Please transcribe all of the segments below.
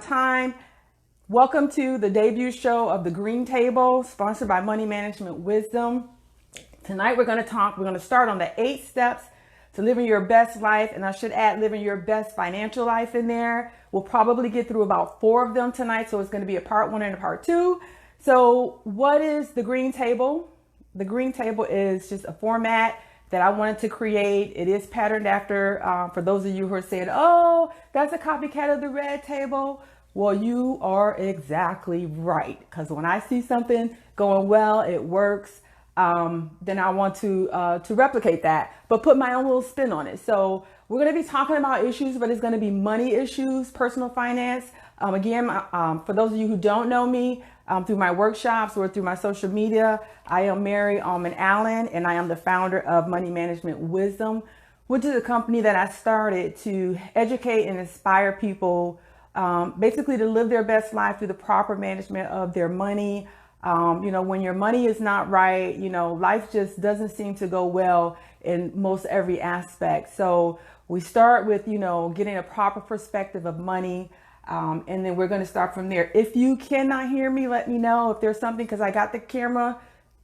Time. Welcome to the debut show of the Green Table, sponsored by Money Management Wisdom. Tonight we're going to start on the 8 steps to living your best life, and I should add living your best financial life in there. We'll probably get through about 4 of them tonight, so it's going to be a part 1 and a part 2. So what is the Green Table? The Green Table is just a format that I wanted to create. It is patterned after, for those of you who are saying, oh, that's a copycat of the Red Table. Well, you are exactly right. Because when I see something going well, it works, then I want to replicate that, but put my own little spin on it. So we're going to be talking about issues, but it's going to be money issues, personal finance. Again, for those of you who don't know me, through my workshops or through my social media, I am Mary Allman Allen, and I am the founder of Money Management Wisdom, which is a company that I started to educate and inspire people, basically to live their best life through the proper management of their money. When your money is not right, life just doesn't seem to go well in most every aspect. So we start with, getting a proper perspective of money. And then we're going to start from there. If you cannot hear me, let me know if there's something, because I got the camera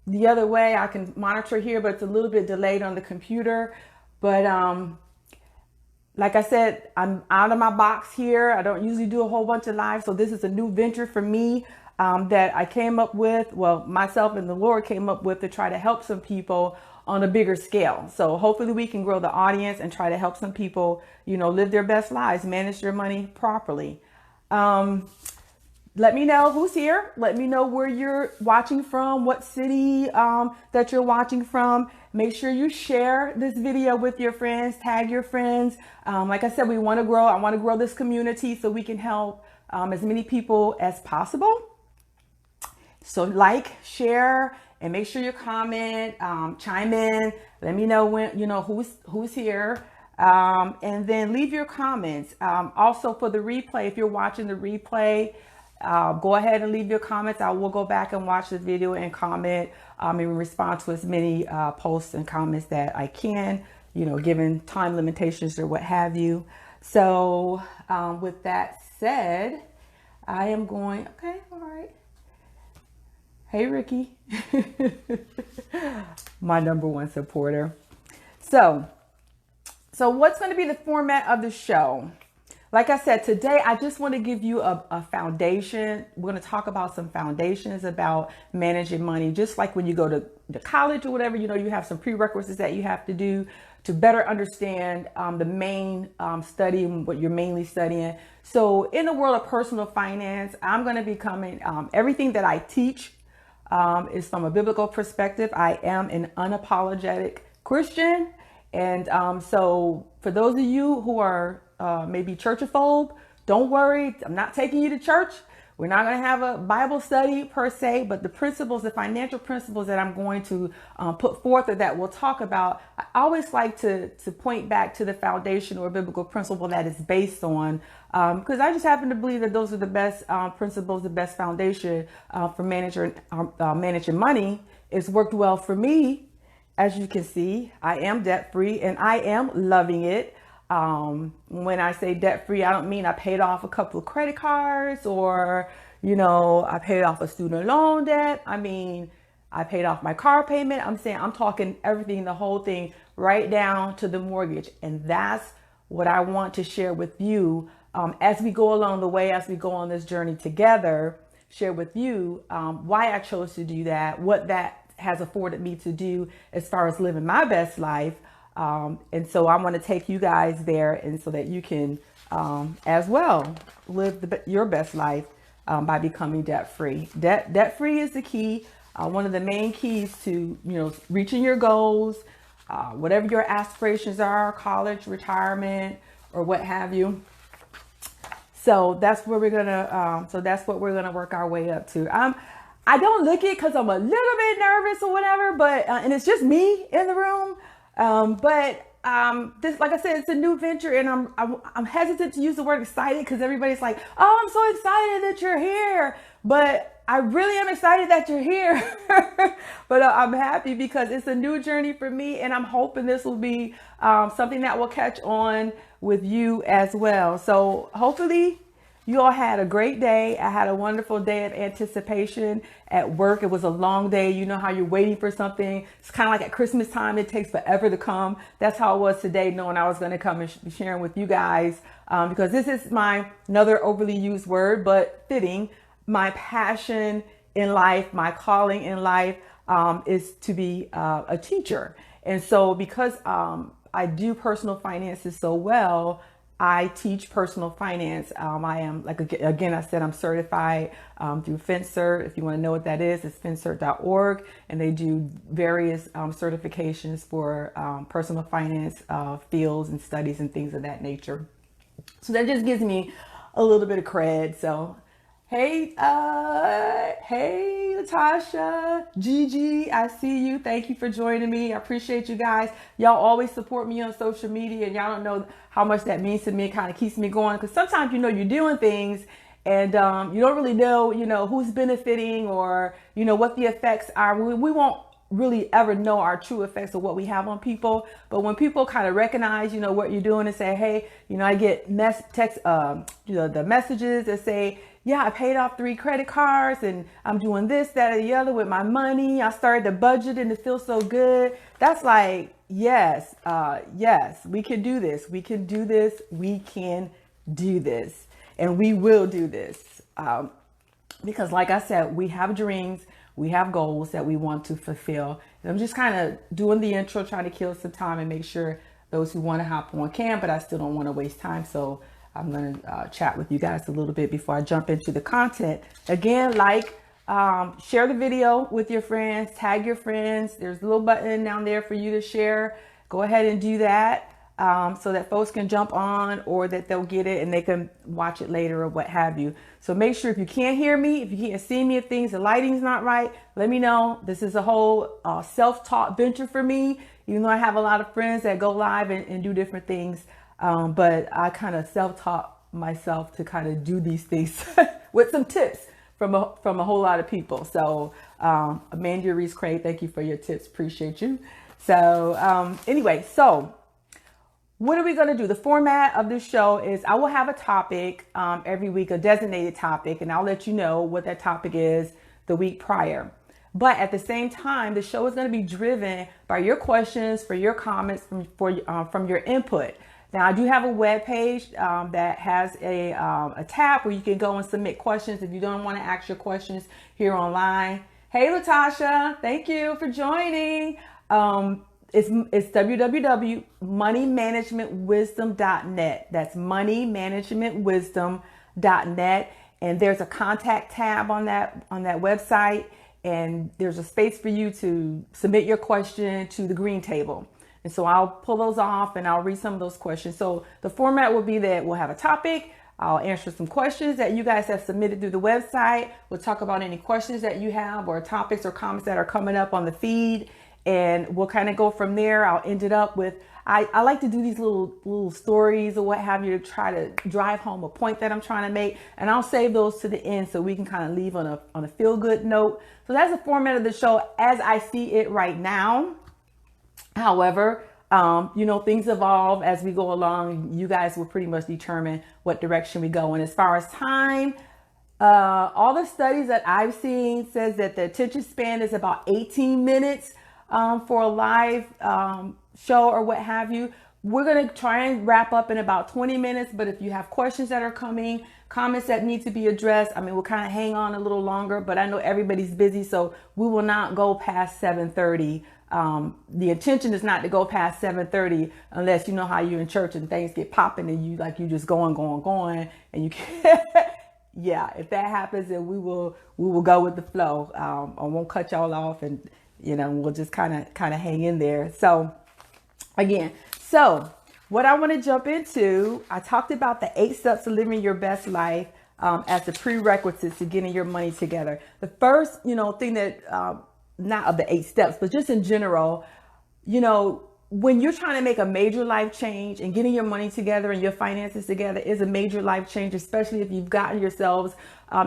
the other way. I can monitor here, but it's a little bit delayed on the computer. But like I said, I'm out of my box here. I don't usually do a whole bunch of live. So this is a new venture for me that I came up with. Well, myself and the Lord came up with to try to help some people on a bigger scale. So hopefully we can grow the audience and try to help some people, live their best lives, manage their money properly. Let me know who's here. Let me know where you're watching from, what city that you're watching from. Make sure you share this video with your friends, tag your friends. Like I said, I want to grow this community so we can help as many people as possible. So share, and make sure you comment, chime in. Let me know when, who's here. And then leave your comments. Also for the replay, if you're watching the replay, go ahead and leave your comments. I will go back and watch the video and comment and respond to as many posts and comments that I can, given time limitations or what have you. So with that said, I am going, okay, all right. Hey, Ricky, my #1 supporter. So what's going to be the format of the show? Like I said, today, I just want to give you a foundation. We're going to talk about some foundations about managing money. Just like when you go to college or whatever, you have some prerequisites that you have to do to better understand the main study and what you're mainly studying. So in the world of personal finance, I'm going to be coming, everything that I teach is from a biblical perspective. I am an unapologetic Christian. And so for those of you who are maybe churchophobe, don't worry. I'm not taking you to church. We're not going to have a Bible study per se, but the principles, the financial principles that I'm going to put forth or that we'll talk about, I always like to point back to the foundation or biblical principle that it's based on, because I just happen to believe that those are the best principles, the best foundation for managing money. It's worked well for me. As you can see, I am debt free and I am loving it. When I say debt free, I don't mean I paid off a couple of credit cards or, I paid off a student loan debt. I mean, I paid off my car payment. I'm talking everything, the whole thing, right down to the mortgage. And that's what I want to share with you as we go along the way, as we go on this journey together, share with you why I chose to do that, what that has afforded me to do as far as living my best life. And so I want to take you guys there, and so that you can as well live your best life by becoming debt free. Debt free is the key. One of the main keys to reaching your goals, whatever your aspirations are, college, retirement, or what have you. So that's where we're gonna. So that's what we're gonna work our way up to. I don't look it because I'm a little bit nervous or whatever, but and it's just me in the room. But this, like I said, it's a new venture, and I'm hesitant to use the word excited because everybody's like, "Oh, I'm so excited that you're here," but I really am excited that you're here. But I'm happy because it's a new journey for me, and I'm hoping this will be something that will catch on with you as well. So hopefully you all had a great day. I had a wonderful day of anticipation at work. It was a long day. You know how you're waiting for something. It's kind of like at Christmas time, it takes forever to come. That's how it was today, knowing I was going to come and be sharing with you guys, because this is another overly used word, but fitting. My passion in life, my calling in life, is to be a teacher. And so because I do personal finances so well, I teach personal finance. I am, like, again, I said, I'm certified through FinCert. If you want to know what that is, it's fincert.org. And they do various certifications for personal finance fields and studies and things of that nature. So that just gives me a little bit of cred. So, hey, Latasha, Gigi, I see you. Thank you for joining me. I appreciate you guys. Y'all always support me on social media, and y'all don't know how much that means to me. It kind of keeps me going, because sometimes, you're doing things and you don't really know, who's benefiting, or, what the effects are. We won't really ever know our true effects of what we have on people. But when people kind of recognize, what you're doing, and say, hey, I get the messages that say, yeah, I paid off 3 credit cards and I'm doing this, that, or the other with my money. I started to budget and it feels so good. That's like, yes, we can do this. We can do this. We can do this. And we will do this. Because like I said, we have dreams. We have goals that we want to fulfill. And I'm just kind of doing the intro, trying to kill some time and make sure those who want to hop on can, but I still don't want to waste time. So I'm going to chat with you guys a little bit before I jump into the content. Again, share the video with your friends, tag your friends. There's a little button down there for you to share. Go ahead and do that so that folks can jump on, or that they'll get it and they can watch it later or what have you. So make sure, if you can't hear me, if you can't see me, if the lighting's not right, let me know. This is a whole self-taught venture for me. Even though I have a lot of friends that go live and do different things. But I kind of self-taught myself to kind of do these things with some tips from a whole lot of people. So Amanda Reese Craig, thank you for your tips. Appreciate you. So anyway, so what are we going to do? The format of this show is I will have a topic every week, a designated topic, and I'll let you know what that topic is the week prior. But at the same time, the show is going to be driven by your questions, for your comments, from your input. Now, I do have a web page that has a tab where you can go and submit questions if you don't want to ask your questions here online. Hey, Latasha, thank you for joining. It's www.moneymanagementwisdom.net. That's moneymanagementwisdom.net. And there's a contact tab on that website. And there's a space for you to submit your question to the green table. And so I'll pull those off and I'll read some of those questions. So the format will be that we'll have a topic. I'll answer some questions that you guys have submitted through the website. We'll talk about any questions that you have, or topics or comments that are coming up on the feed. And we'll kind of go from there. I'll end it up with, I like to do these little stories or what have you to try to drive home a point that I'm trying to make. And I'll save those to the end so we can kind of leave on a feel good note. So that's the format of the show as I see it right now. However, things evolve as we go along. You guys will pretty much determine what direction we go. And as far as time, all the studies that I've seen says that the attention span is about 18 minutes for a live show or what have you. We're going to try and wrap up in about 20 minutes. But if you have questions that are coming, comments that need to be addressed, we'll kind of hang on a little longer. But I know everybody's busy, so we will not go past 7:30. The intention is not to go past 7:30 unless you know how you're in church and things get popping and you just going and you can't. Yeah, if that happens, then we will go with the flow. I won't cut y'all off, and we'll just kind of hang in there. So again, what I want to jump into, I talked about the 8 steps to living your best life as the prerequisites to getting your money together. The first, thing that not of the 8 steps, but just in general, when you're trying to make a major life change, and getting your money together and your finances together is a major life change, especially if you've gotten yourselves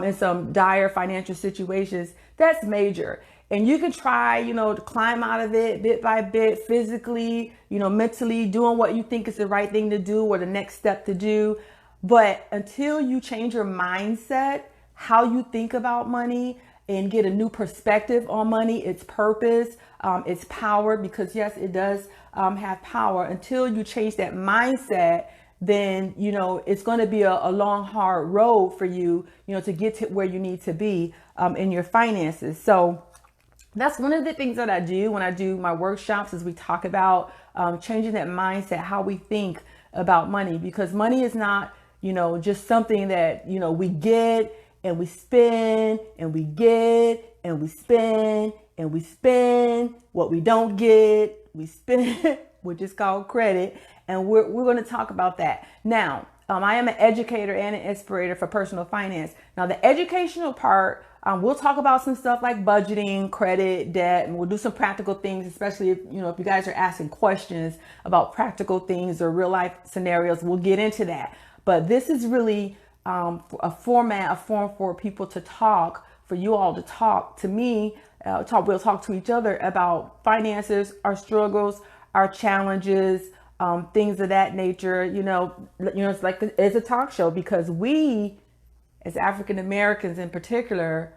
in some dire financial situations. That's major. And you can try, to climb out of it bit by bit, physically, mentally, doing what you think is the right thing to do or the next step to do. But until you change your mindset, how you think about money, and get a new perspective on money, its purpose, its power, because yes, it does have power. Until you change that mindset, then it's going to be a long, hard road for you, to get to where you need to be in your finances. So that's one of the things that I do when I do my workshops, is we talk about changing that mindset, how we think about money, because money is not, just something that, we get and we spend and we get and we spend and we spend. What we don't get, we spend, which is called credit. And we're going to talk about that. Now, I am an educator and an inspirator for personal finance. Now, the educational part, we'll talk about some stuff like budgeting, credit, debt, and we'll do some practical things, especially if you guys are asking questions about practical things or real life scenarios. We'll get into that. But this is really a form for people to talk, for you all to talk to me, we'll talk to each other about finances, our struggles, our challenges, things of that nature. It's like it's a talk show, because we, as African Americans in particular,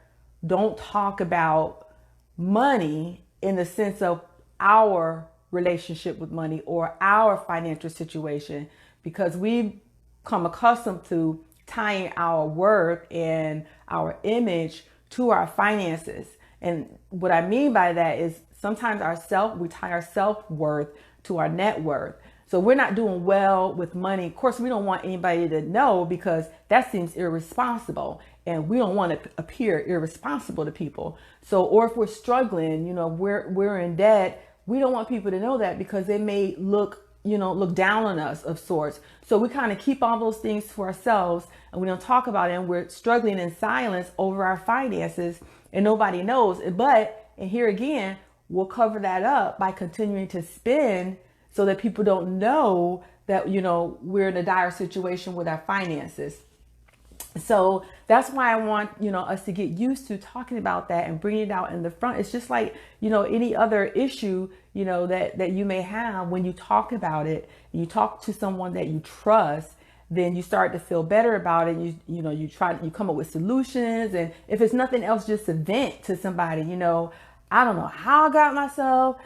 don't talk about money in the sense of our relationship with money or our financial situation, because we've come accustomed to tying our worth and our image to our finances. And what I mean by that is sometimes we tie our self-worth to our net worth. So we're not doing well with money. Of course, we don't want anybody to know, because that seems irresponsible, and we don't want to appear irresponsible to people. So, or if we're struggling, we're in debt, we don't want people to know that, because they may look down on us of sorts. So we kind of keep all those things to ourselves, and we don't talk about it, and we're struggling in silence over our finances, and nobody knows. And here again, we'll cover that up by continuing to spend, so that people don't know that, we're in a dire situation with our finances. So that's why I want, us to get used to talking about that and bringing it out in the front. It's just like, any other issue, that you may have. When you talk about it, and you talk to someone that you trust, then you start to feel better about it. You come up with solutions. And if it's nothing else, just to vent to somebody. I don't know how I got myself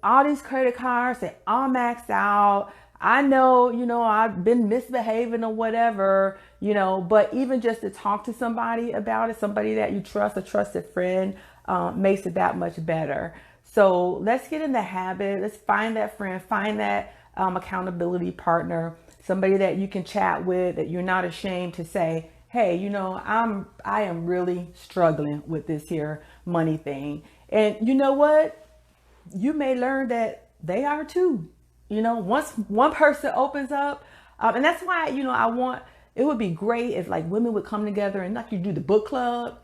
all these credit cards, they all maxed out. I know, I've been misbehaving or whatever, but even just to talk to somebody about it, somebody that you trust, a trusted friend, makes it that much better. So let's get in the habit. Let's find that friend, find that accountability partner, somebody that you can chat with, that you're not ashamed to say, hey, I am really struggling with this here money thing. And you know what? You may learn that they are too. Once one person opens up, and that's why, it would be great if like women would come together and like you do the book club,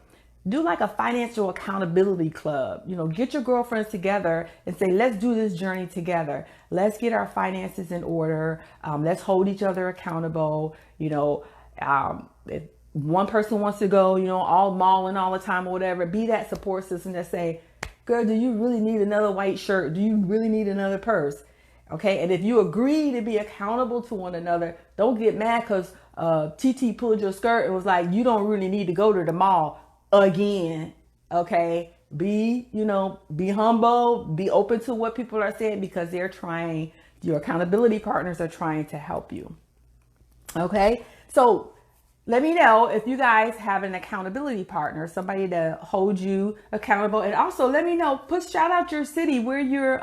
do like a financial accountability club. Get your girlfriends together and say, let's do this journey together. Let's get our finances in order. Let's hold each other accountable. If one person wants to go, all mauling all the time or whatever, be that support system that say, girl, do you really need another white shirt? Do you really need another purse? Okay. And if you agree to be accountable to one another, don't get mad because TT pulled your skirt and was like, you don't really need to go to the mall again. Okay. Be humble, be open to what people are saying, because they're trying, your accountability partners are trying to help you. Okay. So let me know if you guys have an accountability partner, somebody to hold you accountable. And also let me know, shout out your city, where you're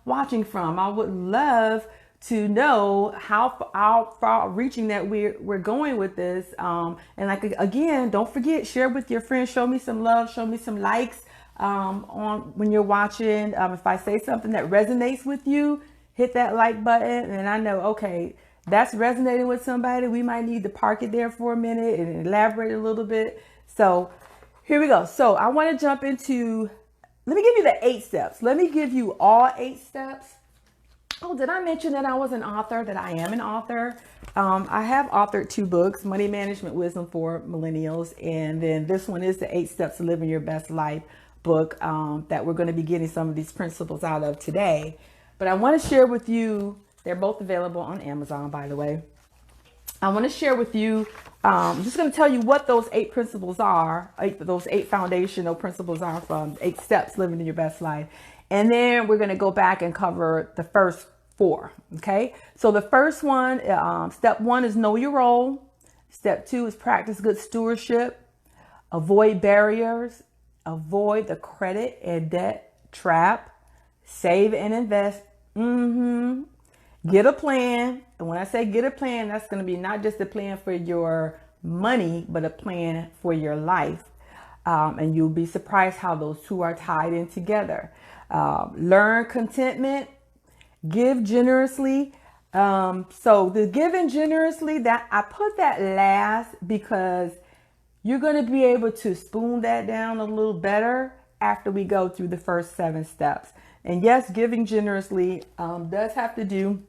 watching from. I would love to know how far reaching that we're going with this. And like, again, don't forget, share with your friends, show me some love, show me some likes on when you're watching. If I say something that resonates with you, hit that like button, and I know, okay, that's resonating with somebody. We might need to park it there for a minute and elaborate a little bit. So here we go. So I want to jump into, let me give you the 8 steps. Let me give you all 8 steps. Oh, did I mention that I was an author, that I am an author? I have authored 2 books, Money Management Wisdom for Millennials. And then this one is the 8 Steps to Living Your Best Life book that we're going to be getting some of these principles out of today. But I want to share with you, they're both available on Amazon, by the way. I want to share with you, I'm just going to tell you what those 8 principles are, those 8 foundational principles are from 8 steps living in your best life. And then we're going to go back and cover the first 4. Okay. So the first one, step 1 is know your role. Step 2 is practice good stewardship, avoid barriers, avoid the credit and debt trap, save and invest. Get a plan. And when I say get a plan, that's going to be not just a plan for your money, but a plan for your life. And you'll be surprised how those 2 are tied in together. Learn contentment, give generously. So the giving generously, that I put that last because you're going to be able to spoon that down a little better after we go through the first 7 steps. And yes, giving generously does have to do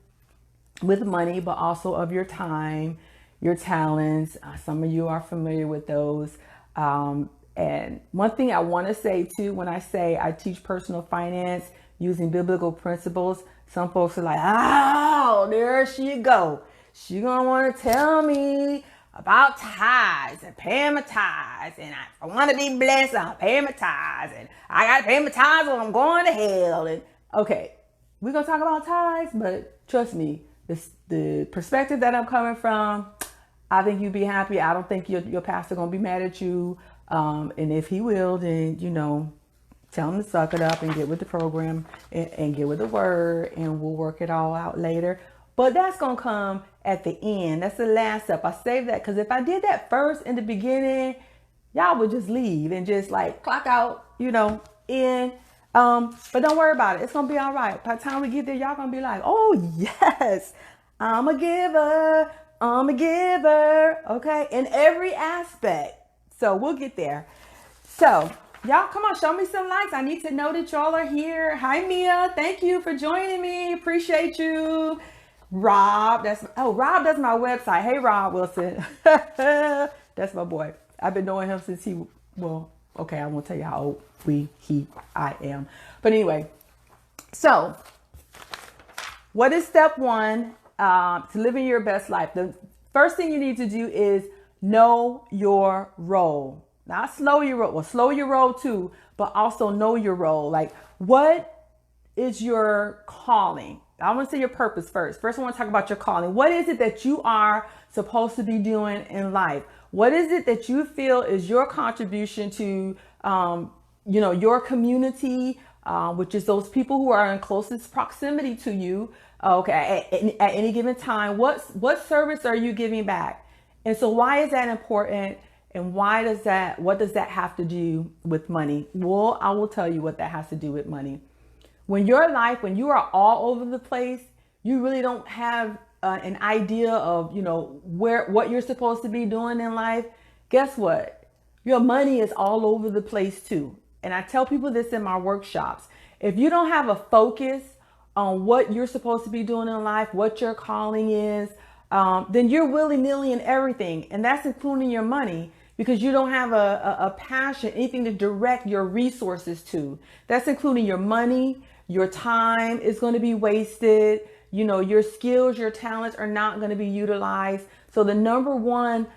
with money, but also of your time, your talents. Some of you are familiar with those. And one thing I want to say too, when I say I teach personal finance using biblical principles, some folks are like, oh, there she go. She gonna want to tell me about tithes and paying my tithes. And I want to be blessed, I'll pay my tithes. And I got to pay my tithes or I'm going to hell. And okay, we're going to talk about tithes, but trust me, the perspective that I'm coming from, I think you'd be happy. I don't think your pastor going to be mad at you. And if he will, then, tell him to suck it up and get with the program and get with the word, and we'll work it all out later. But that's going to come at the end. That's the last step. I saved that because if I did that first in the beginning, y'all would just leave and just like clock out, in. But don't worry about it. It's going to be all right. By the time we get there, y'all going to be like, oh, yes, I'm a giver. I'm a giver. Okay. In every aspect. So we'll get there. So y'all, come on, show me some likes. I need to know that y'all are here. Hi, Mia. Thank you for joining me. Appreciate you. Rob, that's my website. Hey, Rob Wilson. That's my boy. I've been knowing him since I won't tell you how old I am. But anyway, so what is step 1 to living your best life? The first thing you need to do is know your role. Not slow your role. Well, slow your role too, but also know your role. Like, what is your calling? I want to say your purpose first. First, I want to talk about your calling. What is it that you are supposed to be doing in life? What is it that you feel is your contribution to, your community, which is those people who are in closest proximity to you? Okay, at any given time, what service are you giving back? And so, why is that important? And what does that have to do with money? Well, I will tell you what that has to do with money. When you are all over the place, you really don't have an idea of, what you're supposed to be doing in life. Guess what? Your money is all over the place too. And I tell people this in my workshops. If you don't have a focus on what you're supposed to be doing in life, what your calling is, then you're willy-nilly in everything. And that's including your money, because you don't have a passion, anything to direct your resources to. That's including your money. Your time is going to be wasted. Your skills, your talents are not going to be utilized. So the number 1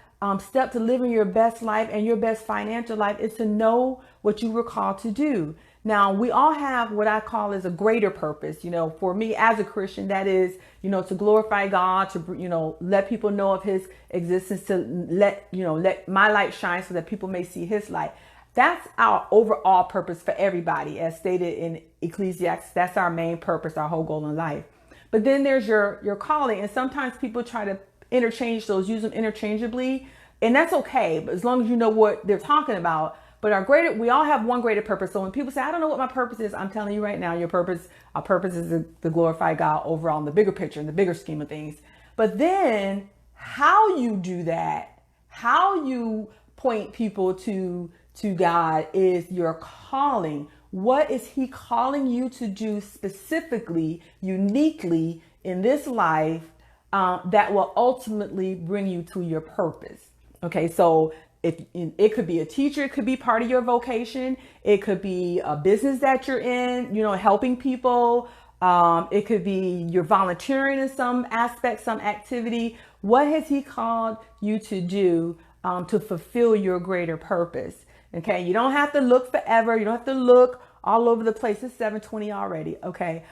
step to living your best life and your best financial life is to know what you were called to do. Now, we all have what I call as a greater purpose. For me as a Christian, that is, to glorify God, to, let people know of his existence, to let my light shine so that people may see his light. That's our overall purpose for everybody, as stated in Ecclesiastes. That's our main purpose, our whole goal in life. But then there's your calling. And sometimes people try to interchange those, use them interchangeably. And that's okay, but as long as you know what they're talking about. But we all have one greater purpose. So when people say, I don't know what my purpose is, I'm telling you right now, our purpose is to glorify God overall in the bigger picture, in the bigger scheme of things. But then how you do that, how you point people to God is your calling. What is he calling you to do specifically, uniquely in this life that will ultimately bring you to your purpose? Okay, so it could be a teacher, it could be part of your vocation, it could be a business that you're in, helping people. It could be you're volunteering in some aspect, some activity. What has he called you to do to fulfill your greater purpose? Okay, you don't have to look forever. You don't have to look all over the place. It's 7:20 already. Okay,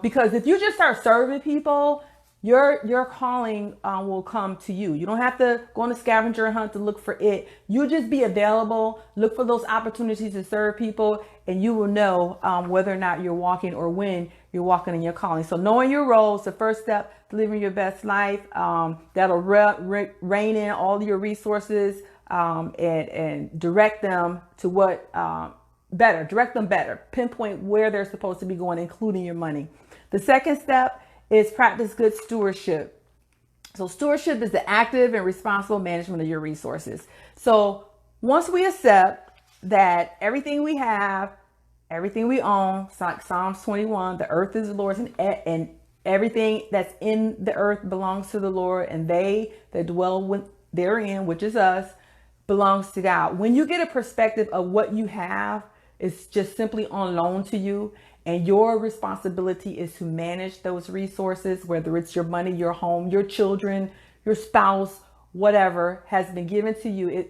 because if you just start serving people, your calling will come to you. You don't have to go on a scavenger hunt to look for it. You just be available, look for those opportunities to serve people, and you will know whether or not you're walking or when you're walking in your calling. So knowing your roles, the first step to living your best life, that'll rein in all your resources and direct them to what better, direct them better, pinpoint where they're supposed to be going, including your money. The second step is practice good stewardship. So stewardship is the active and responsible management of your resources. So once we accept that everything we have, everything we own, like Psalms 21, the earth is the Lord's and everything that's in the earth belongs to the Lord, and they that dwell therein, which is us, belongs to God. When you get a perspective of what you have is just simply on loan to you, and your responsibility is to manage those resources, whether it's your money, your home, your children, your spouse, whatever has been given to you.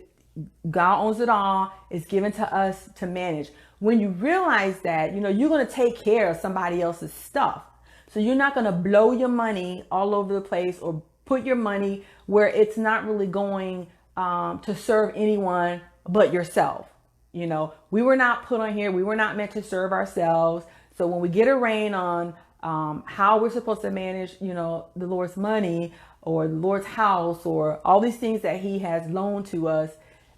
God owns it all. It's given to us to manage. When you realize that, you're going to take care of somebody else's stuff. So you're not going to blow your money all over the place or put your money where it's not really going to serve anyone but yourself. We were not put on here. We were not meant to serve ourselves. So when we get a rein on how we're supposed to manage, the Lord's money or the Lord's house or all these things that he has loaned to us,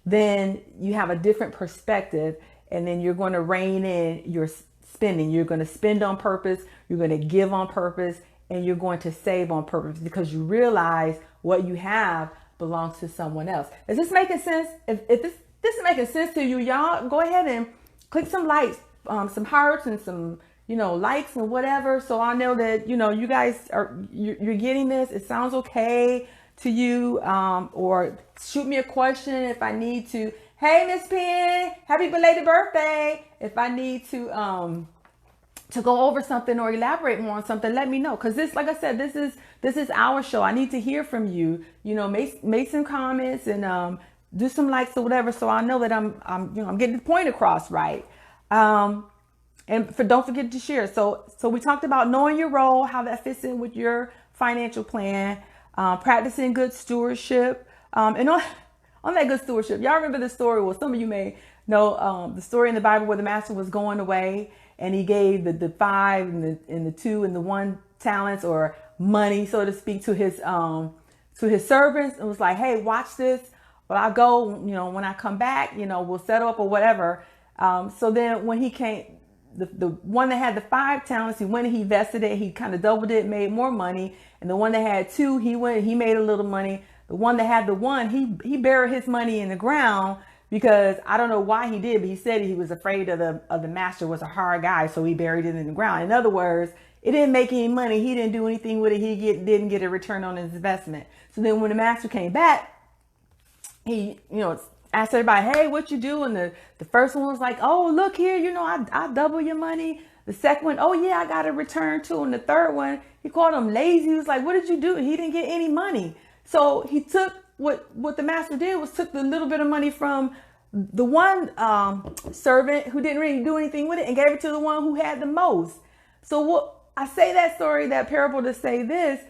then you have a different perspective, and then you're going to rein in your spending. You're going to spend on purpose. You're going to give on purpose, and you're going to save on purpose because you realize what you have belongs to someone else. Is this making sense? If this is making sense to you, y'all go ahead and click some likes, some hearts and some, likes and whatever. So I know that, you guys you're getting this. It sounds okay to you. Or shoot me a question if I need to. Hey, Miss Penn, happy belated birthday. If I need to go over something or elaborate more on something, let me know. Cause this, like I said, this is our show. I need to hear from you, make some comments and, do some likes or whatever. So I know that I'm getting the point across. Right. And don't forget to share. So we talked about knowing your role, how that fits in with your financial plan, practicing good stewardship, and on that good stewardship. Y'all remember the story? Well, some of you may know the story in the Bible where the master was going away and he gave the 5 and the 2 and the 1 talents or money, so to speak, to his servants, and was like, hey, watch this. But I'll go, when I come back, we'll settle up or whatever. So then when he came, the one that had the 5 talents, he went and he vested it. He kind of doubled it, made more money. And the one that had 2, he went, he made a little money. The one that had the 1, he buried his money in the ground because I don't know why he did, but he said he was afraid of the master was a hard guy. So he buried it in the ground. In other words, it didn't make any money. He didn't do anything with it. Didn't get a return on his investment. So then when the master came back, he, asked everybody, hey, what you do? And the first one was like, oh, look here, I double your money. The second one, oh yeah, I got a return too. And the third one, he called him lazy. He was like, what did you do? He didn't get any money. So he took what the master did was took the little bit of money from the one servant who didn't really do anything with it and gave it to the one who had the most. So what I say that story, that parable to say this,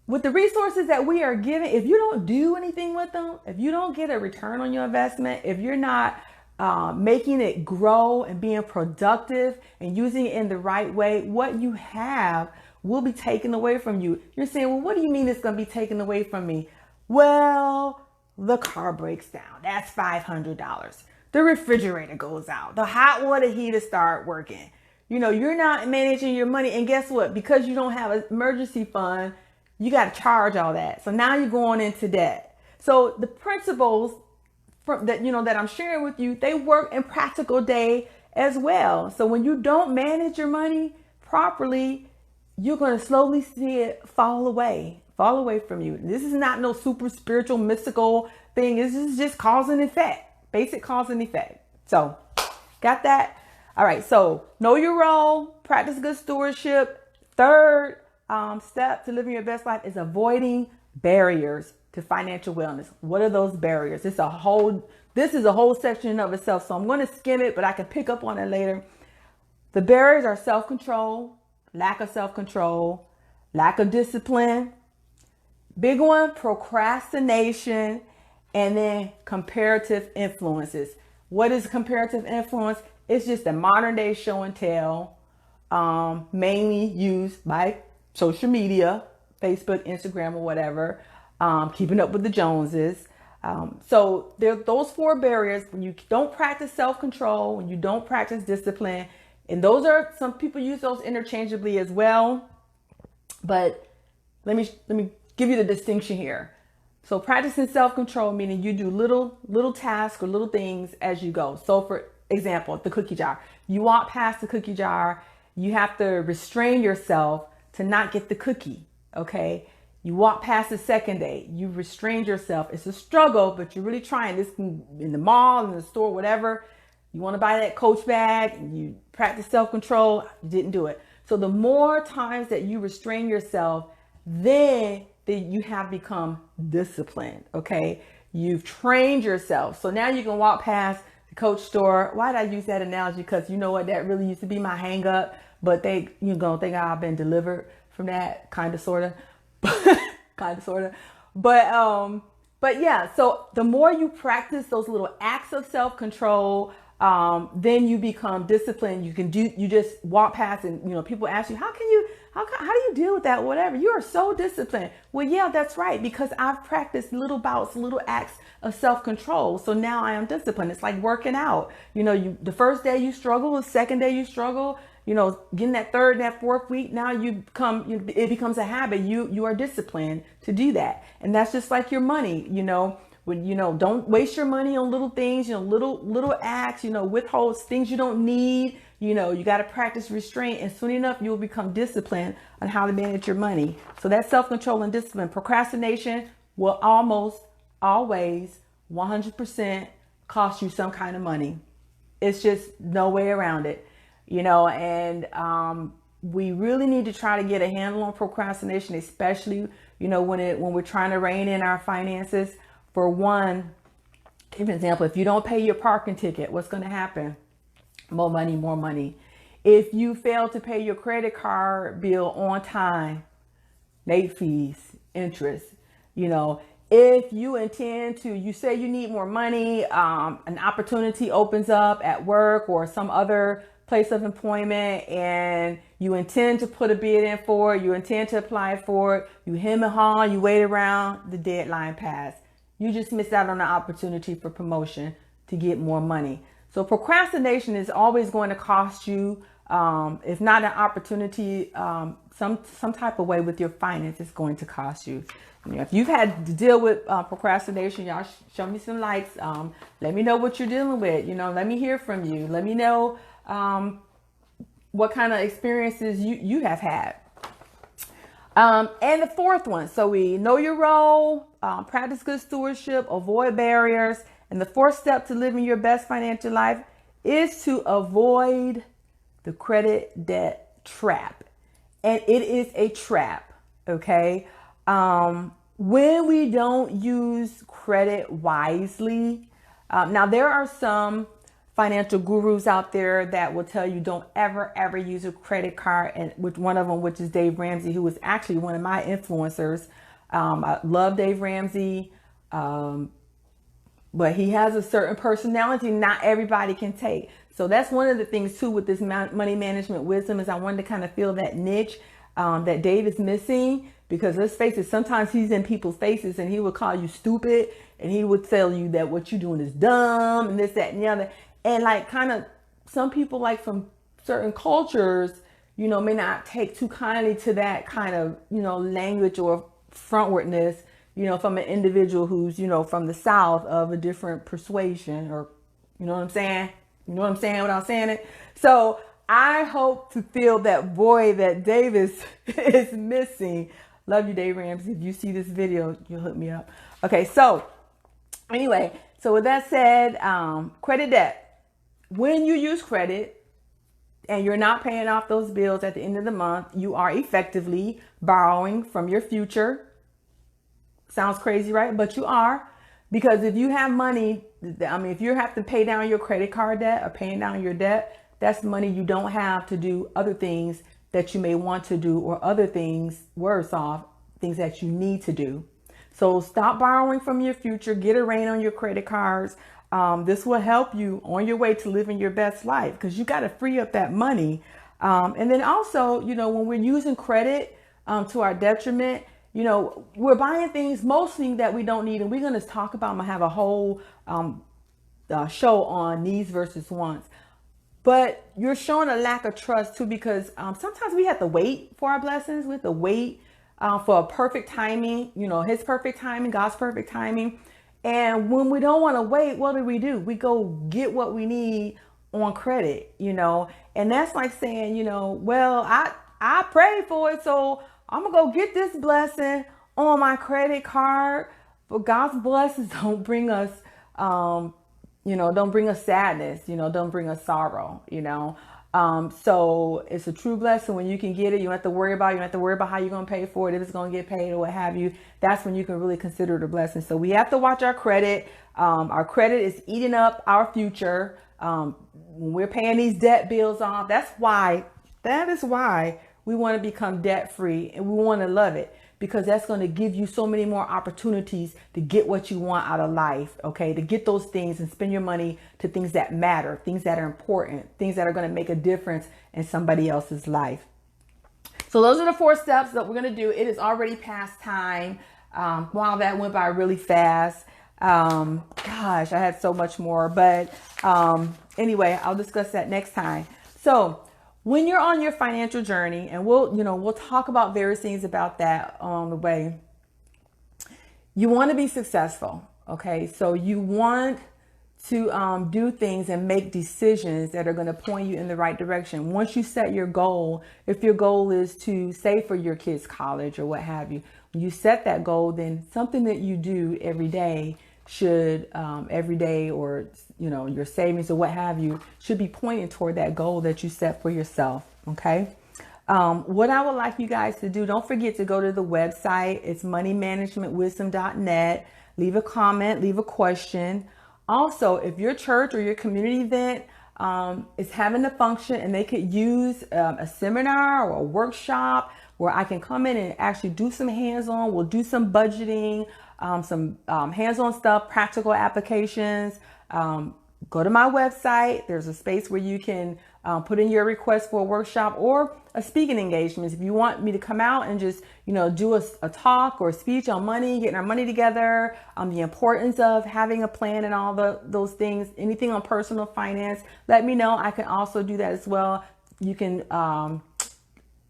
with the resources that we are given, if you don't do anything with them, if you don't get a return on your investment, if you're not making it grow and being productive and using it in the right way, what you have will be taken away from you. You're saying, well, what do you mean it's going to be taken away from me? Well, the car breaks down. That's $500. The refrigerator goes out. The hot water heater start working. You're not managing your money. And guess what? Because you don't have an emergency fund, you got to charge all that. So now you're going into debt. So the principles that I'm sharing with you, they work in practical day as well. So when you don't manage your money properly, you're going to slowly see it fall away from you. This is not no super spiritual, mystical thing. This is just cause and effect, basic cause and effect. So got that? All right. So know your role, practice good stewardship. Third step to living your best life is avoiding barriers to financial wellness. What are those barriers? This is a whole section of itself. So I'm going to skim it, but I can pick up on it later. The barriers are self-control, lack of self-control, lack of discipline. Big one, procrastination, and then comparative influences. What is comparative influence? It's just a modern day show and tell, mainly used by social media, Facebook, Instagram, or whatever, keeping up with the Joneses. So there are those four barriers. When you don't practice self-control, when you don't practice discipline, and those are, some people use those interchangeably as well. But let me give you the distinction here. So practicing self-control, meaning you do little tasks or little things as you go. So for example, the cookie jar, you walk past the cookie jar, you have to restrain yourself to not get the cookie. Okay. You walk past the second day, you restrained yourself. It's a struggle, but you're really trying. This in the mall, in the store, whatever. You want to buy that Coach bag and you practice self-control. You didn't do it. So the more times that you restrain yourself, then you have become disciplined. Okay. You've trained yourself. So now you can walk past the Coach store. Why did I use that analogy? Because you know what? That really used to be my hang up, but you're going to think I've been delivered from that, kind of, sort of. Kind of, sort of. But yeah, so the more you practice those little acts of self-control, then you become disciplined. You just walk past and, people ask you, how do you deal with that? Whatever. You are so disciplined. Well, yeah, that's right. Because I've practiced little bouts, little acts of self-control. So now I am disciplined. It's like working out. The first day you struggle, the second day you struggle, getting that third and that fourth week, now it becomes a habit. You are disciplined to do that. And that's just like your money, when, don't waste your money on little things, little acts, withhold things you don't need. You got to practice restraint, and soon enough, you'll become disciplined on how to manage your money. So that's self-control and discipline. Procrastination will almost always 100% cost you some kind of money. It's just no way around it. And we really need to try to get a handle on procrastination, especially, when we're trying to rein in our finances. For one, give an example, if you don't pay your parking ticket, what's going to happen? More money. If you fail to pay your credit card bill on time, late fees, interest, if you intend to, you say you need more money, an opportunity opens up at work or some other place of employment, and you intend to put a bid in for it, you intend to apply for it, you hem and haw, you wait around, the deadline passed. You just missed out on the opportunity for promotion to get more money. So procrastination is always going to cost you, if not an opportunity, some type of way with your finance is going to cost you. If you've had to deal with procrastination, y'all show me some likes. Let me know what you're dealing with. Let me hear from you. Let me know what kind of experiences you have had. And the fourth one, so we know your role, practice good stewardship, avoid barriers. And the fourth step to living your best financial life is to avoid the credit debt trap. And it is a trap, okay? When we don't use credit wisely, now there are some financial gurus out there that will tell you don't ever use a credit card, and with one of them, which is Dave Ramsey, who is actually one of my influencers. I love Dave Ramsey, but he has a certain personality not everybody can take. So that's one of the things too with this money management wisdom, is I wanted to kind of fill that niche that Dave is missing, because let's face it, sometimes he's in people's faces and he will call you stupid, and he would tell you that what you're doing is dumb and this, that, and the other. And like kind of some people like from certain cultures, may not take too kindly to that kind of, language or frontwardness, from an individual who's, from the South of a different persuasion, or, you know what I'm saying? You know what I'm saying without saying it? So I hope to fill that void that Dave is missing. Love you, Dave Ramsey. If you see this video, you'll hook me up. Okay. So anyway, so with that said, credit debt. When you use credit and you're not paying off those bills at the end of the month, you are effectively borrowing from your future. Sounds crazy, right? But you are, because if you have money, I mean, if you have to pay down your credit card debt or paying down your debt, that's money you don't have to do other things that you may want to do, or other things, worse off, things that you need to do. So stop borrowing from your future. Get a rein on your credit cards. This will help you on your way to living your best life, because you got to free up that money. And then also, when we're using credit to our detriment, we're buying things mostly that we don't need. And we're going to talk about, I'm going to have a whole show on needs versus wants. But you're showing a lack of trust too, because sometimes we have to wait for our blessings. We have to wait for a perfect timing, his perfect timing, God's perfect timing. And when we don't want to wait, what do? We go get what we need on credit, and that's like saying, well, I prayed for it, so I'm gonna go get this blessing on my credit card. But God's blessings don't bring us, don't bring us sadness, don't bring us sorrow, so it's a true blessing when you can get it. You don't have to worry about how you're going to pay for it, if it's going to get paid or what have you. That's when you can really consider it a blessing. So we have to watch our credit. Our credit is eating up our future. When we're paying these debt bills off, that is why we want to become debt free, and we want to love it, because that's going to give you so many more opportunities to get what you want out of life. Okay. To get those things and spend your money to things that matter, things that are important, things that are going to make a difference in somebody else's life. So those are the 4 steps that we're going to do. It is already past time. Wow, that went by really fast. Gosh, I had so much more, but anyway, I'll discuss that next time. So when you're on your financial journey, and we'll talk about various things about that along the way, you want to be successful. Okay. So you want to do things and make decisions that are going to point you in the right direction. Once you set your goal, if your goal is to save for your kids' college or what have you, when you set that goal, then something that you do every day should, or your savings or what have you, should be pointing toward that goal that you set for yourself. Okay. What I would like you guys to do, don't forget to go to the website. It's moneymanagementwisdom.net. Leave a comment, leave a question. Also, if your church or your community event is having a function and they could use a seminar or a workshop where I can come in and actually do some hands-on, we'll do some budgeting, some hands-on stuff, practical applications. Go to my website. There's a space where you can put in your request for a workshop or a speaking engagement. If you want me to come out and just, do a talk or a speech on money, getting our money together, the importance of having a plan and all those things, anything on personal finance, let me know. I can also do that as well. You can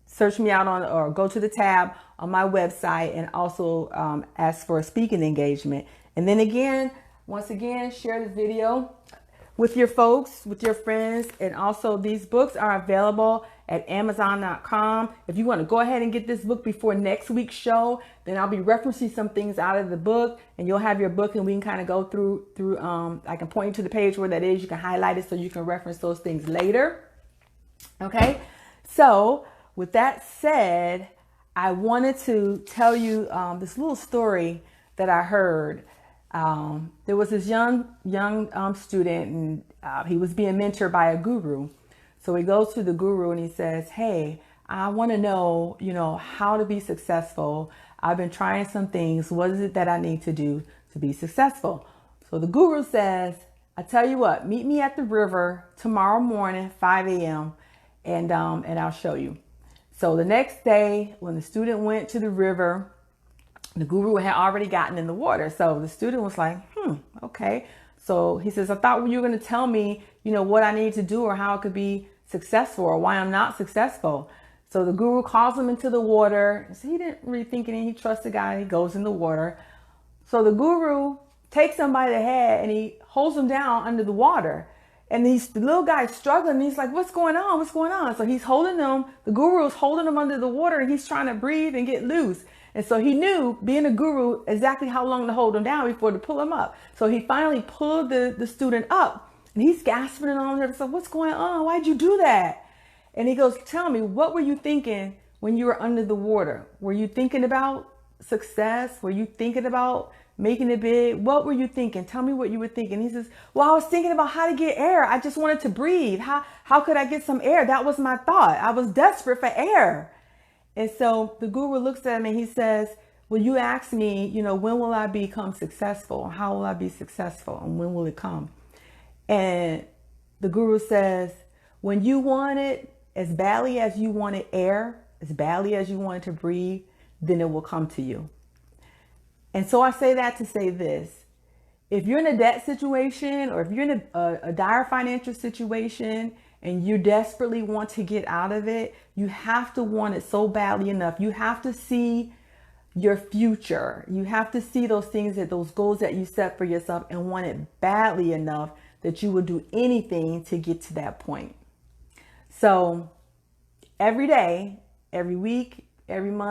search me out or go to the tab on my website and also ask for a speaking engagement. And then once again, share this video with your folks, with your friends. And also these books are available at Amazon.com. If you want to go ahead and get this book before next week's show, then I'll be referencing some things out of the book, and you'll have your book and we can kind of go through, I can point you to the page where that is. You can highlight it so you can reference those things later. Okay. So with that said, I wanted to tell you this little story that I heard. There was this young student, and he was being mentored by a guru. So he goes to the guru and he says, "Hey, I want to know, how to be successful. I've been trying some things. What is it that I need to do to be successful?" So the guru says, "I tell you what, meet me at the river tomorrow morning, 5 a.m. and I'll show you." So the next day, when the student went to the river, the guru had already gotten in the water. So the student was like, okay. So he says, "I thought you were going to tell me, what I need to do or how I could be successful or why I'm not successful." So the guru calls him into the water. So he didn't really think anything. He trusts the guy. He goes in the water. So the guru takes him by the head and he holds him down under the water. And the little guy's struggling. And he's like, "What's going on? What's going on?" So he's holding him. The guru is holding him under the water and he's trying to breathe and get loose. And so he knew, being a guru, exactly how long to hold him down before to pull him up. So he finally pulled the student up and he's gasping and all that. So, "What's going on? Why'd you do that?" And he goes, "Tell me, what were you thinking when you were under the water? Were you thinking about success? Were you thinking about making it big? What were you thinking? Tell me what you were thinking. He says, well, I was thinking about how to get air. I just wanted to breathe. How could I get some air? That was my thought. I was desperate for air. And so the guru looks at him and he says, well, you asked me, when will I become successful? How will I be successful? And when will it come? And the guru says, when you want it as badly as you wanted air, as badly as you wanted to breathe, then it will come to you. And so I say that to say this. If you're in a debt situation, or if you're in a dire financial situation and you desperately want to get out of it, you have to want it so badly enough. You have to see your future. You have to see those things, those goals that you set for yourself, and want it badly enough that you would do anything to get to that point. So every day, every week, every month,